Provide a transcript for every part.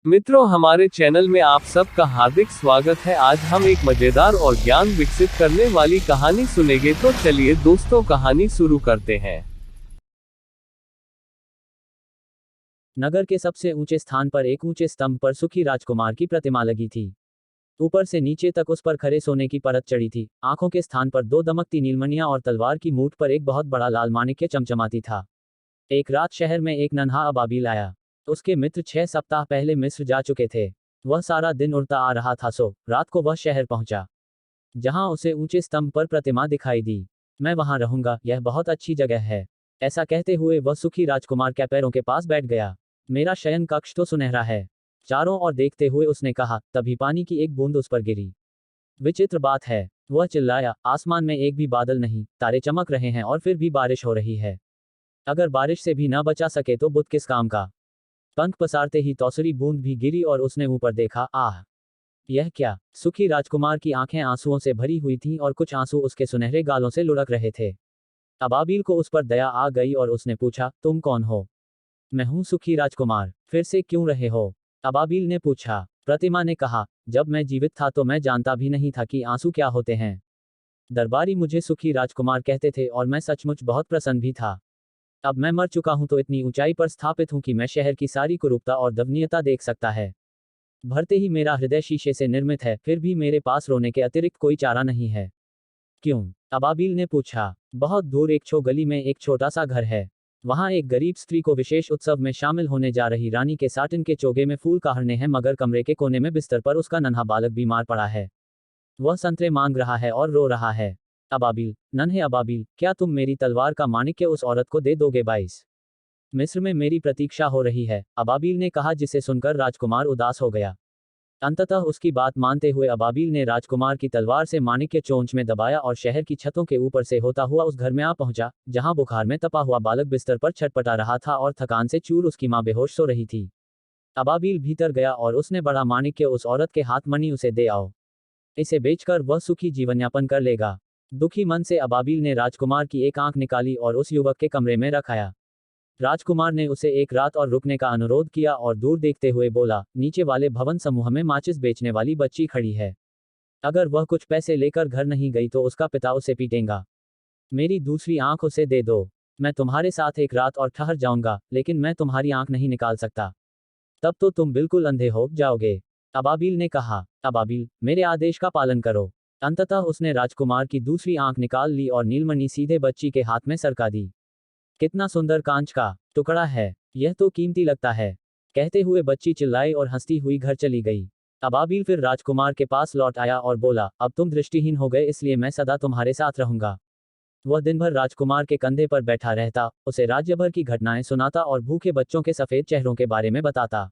मित्रों, हमारे चैनल में आप सबका हार्दिक स्वागत है। आज हम एक मजेदार और ज्ञान विकसित करने वाली कहानी सुनेंगे। तो चलिए दोस्तों, कहानी शुरू करते हैं। नगर के सबसे ऊंचे स्थान पर एक ऊंचे स्तंभ पर सुखी राजकुमार की प्रतिमा लगी थी। ऊपर से नीचे तक उस पर खरे सोने की परत चढ़ी थी। आंखों के स्थान पर दो दमकती नीलमणियां और तलवार की मूठ पर एक बहुत बड़ा लाल माणिक्य चमचमाती था। एक रात शहर में एक नन्हा अबाबिल आया। उसके मित्र 6 सप्ताह पहले मिस्र जा चुके थे। वह सारा दिन उड़ता आ रहा था, सो रात को वह शहर पहुंचा, जहां उसे ऊंचे स्तंभ पर प्रतिमा दिखाई दी। मैं वहां रहूंगा, यह बहुत अच्छी जगह है। ऐसा कहते हुए वह सुखी राजकुमार के पैरों के पास बैठ गया। मेरा शयन कक्ष तो सुनहरा है, चारों ओर देखते हुए उसने कहा। तभी पानी की एक बूंद उस पर गिरी। विचित्र बात है, वह चिल्लाया, आसमान में एक भी बादल नहीं, तारे चमक रहे हैं और फिर भी बारिश हो रही है। अगर बारिश से भी न बचा सके तो बुत किस काम का। पंख पसारते ही तौसरी बूंद भी गिरी और उसने ऊपर देखा। आह, यह क्या! सुखी राजकुमार की आंखें आंसुओं से भरी हुई थीं और कुछ आंसू उसके सुनहरे गालों से लुढ़क रहे थे। अबाबिल को उस पर दया आ गई और उसने पूछा, तुम कौन हो? मैं हूं सुखी राजकुमार। फिर से क्यों रहे हो? अबाबिल ने पूछा। प्रतिमा ने कहा, जब मैं जीवित था तो मैं जानता भी नहीं था कि आंसू क्या होते हैं। दरबारी मुझे सुखी राजकुमार कहते थे और मैं सचमुच बहुत प्रसन्न भी था। अब मैं मर चुका हूं तो इतनी ऊंचाई पर स्थापित हूं कि मैं शहर की सारी कुरूपता और दयनीयता देख सकता है। भरते ही मेरा हृदय शीशे से निर्मित है, फिर भी मेरे पास रोने के अतिरिक्त कोई चारा नहीं है। क्यों? अबाबिल ने पूछा। बहुत दूर एक गली में एक छोटा सा घर है। वहां एक गरीब स्त्री को विशेष उत्सव में शामिल होने जा रही रानी के साटिन के चोगे में फूल कहरने हैं, मगर कमरे के कोने में बिस्तर पर उसका नन्हा बालक बीमार पड़ा है। वह संतरे मांग रहा है और रो रहा है। अबाबिल, नन्हे अबाबिल, क्या तुम मेरी तलवार का माणिक्य उस औरत को दे दोगे? 22 मिस्र में मेरी प्रतीक्षा हो रही है, अबाबिल ने कहा, जिसे सुनकर राजकुमार उदास हो गया। अंततः उसकी बात मानते हुए अबाबिल ने राजकुमार की तलवार से माणिक्य चोंच में दबाया और शहर की छतों के ऊपर से होता हुआ उस घर में आ पहुंचा, जहां बुखार में तपा हुआ बालक बिस्तर पर छटपटा रहा था और थकान से चूर उसकी मां बेहोश सो रही थी। अबाबिल भीतर गया और उसने बड़ा माणिक्य उस औरत के हाथ मनी, उसे दे आओ। इसे बेचकर वह सुखी जीवनयापन कर लेगा। दुखी मन से अबाबिल ने राजकुमार की एक आंख निकाली और उस युवक के कमरे में रखाया। राजकुमार ने उसे एक रात और रुकने का अनुरोध किया और दूर देखते हुए बोला, नीचे वाले भवन समूह में माचिस बेचने वाली बच्ची खड़ी है। अगर वह कुछ पैसे लेकर घर नहीं गई तो उसका पिता उसे पीटेगा। मेरी दूसरी आंख उसे दे दो। मैं तुम्हारे साथ एक रात और ठहर जाऊंगा, लेकिन मैं तुम्हारी आंख नहीं निकाल सकता। तब तो तुम बिल्कुल अंधे हो जाओगे। अबाबिल ने कहा। अबाबिल, मेरे आदेश का पालन करो। अंततः उसने राजकुमार की दूसरी आंख निकाल ली और नीलमणि सीधे बच्ची के हाथ में सरका दी। कितना सुंदर कांच का टुकड़ा है, यह तो कीमती लगता है, कहते हुए बच्ची चिल्लाई और हंसती हुई घर चली गई। अबाबिल फिर राजकुमार के पास लौट आया और बोला, अब तुम दृष्टिहीन हो गए, इसलिए मैं सदा तुम्हारे साथ रहूंगा। वह दिन भर राजकुमार के कंधे पर बैठा रहता, उसे राज्य भर की घटनाएं सुनाता और भूखे बच्चों के सफेद चेहरों के बारे में बताता।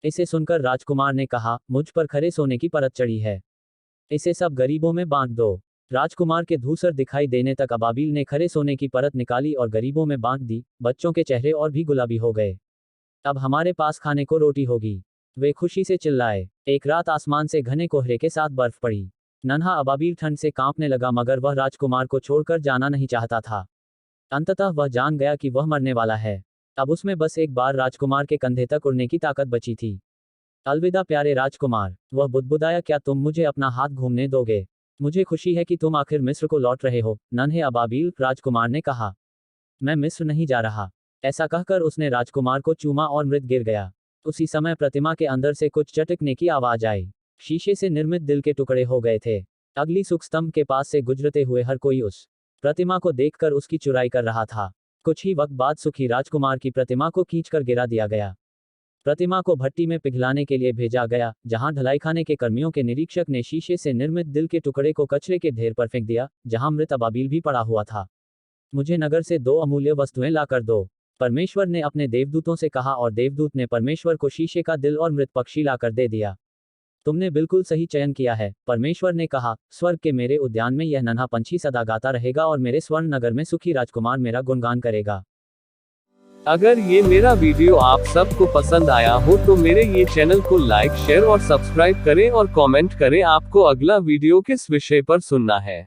इसे सुनकर राजकुमार ने कहा, मुझ पर खरे सोने की परत चढ़ी है, इसे सब गरीबों में बांट दो। राजकुमार के धूसर दिखाई देने तक अबाबिल ने खरे सोने की परत निकाली और गरीबों में बांट दी। बच्चों के चेहरे और भी गुलाबी हो गए। अब हमारे पास खाने को रोटी होगी, वे खुशी से चिल्लाए। एक रात आसमान से घने कोहरे के साथ बर्फ पड़ी। नन्हा अबाबिल ठंड से कांपने लगा, मगर वह राजकुमार को छोड़कर जाना नहीं चाहता था। अंततः वह जान गया कि वह मरने वाला है। अब उसमें बस एक बार राजकुमार के कंधे तक उड़ने की ताकत बची थी। अलविदा प्यारे राजकुमार, वह बुदबुदाया, क्या तुम मुझे अपना हाथ घूमने दोगे? मुझे खुशी है कि तुम आखिर मिस्र को लौट रहे हो, नन्हे अबाबिल, राजकुमार ने कहा। मैं मिस्र नहीं जा रहा। ऐसा कहकर उसने राजकुमार को चूमा और मृत गिर गया। उसी समय प्रतिमा के अंदर से कुछ चटकने की आवाज आई। शीशे से निर्मित दिल के टुकड़े हो गए थे। अगली सुख स्तंभ के पास से गुजरते हुए हर कोई उस प्रतिमा को देखकर उसकी चुराई कर रहा था। कुछ ही वक्त बाद सुखी राजकुमार की प्रतिमा को खींचकर गिरा दिया गया। प्रतिमा को भट्टी में पिघलाने के लिए भेजा गया, जहां ढलाईखाने के कर्मियों के निरीक्षक ने शीशे से निर्मित दिल के टुकड़े को कचरे के ढेर पर फेंक दिया, जहां मृत अबाबिल भी पड़ा हुआ था। मुझे नगर से 2 अमूल्य वस्तुएं लाकर दो, परमेश्वर ने अपने देवदूतों से कहा, और देवदूत ने परमेश्वर को शीशे का दिल और मृत पक्षी लाकर दे दिया। तुमने बिल्कुल सही चयन किया है, परमेश्वर ने कहा। स्वर्ग के मेरे उद्यान में यह नन्हा पंछी सदा गाता रहेगा और मेरे स्वर्ण नगर में सुखी राजकुमार मेरा गुणगान करेगा। अगर ये मेरा वीडियो आप सबको पसंद आया हो तो मेरे ये चैनल को लाइक, शेयर और सब्सक्राइब करें और कमेंट करें आपको अगला वीडियो किस विषय पर सुनना है।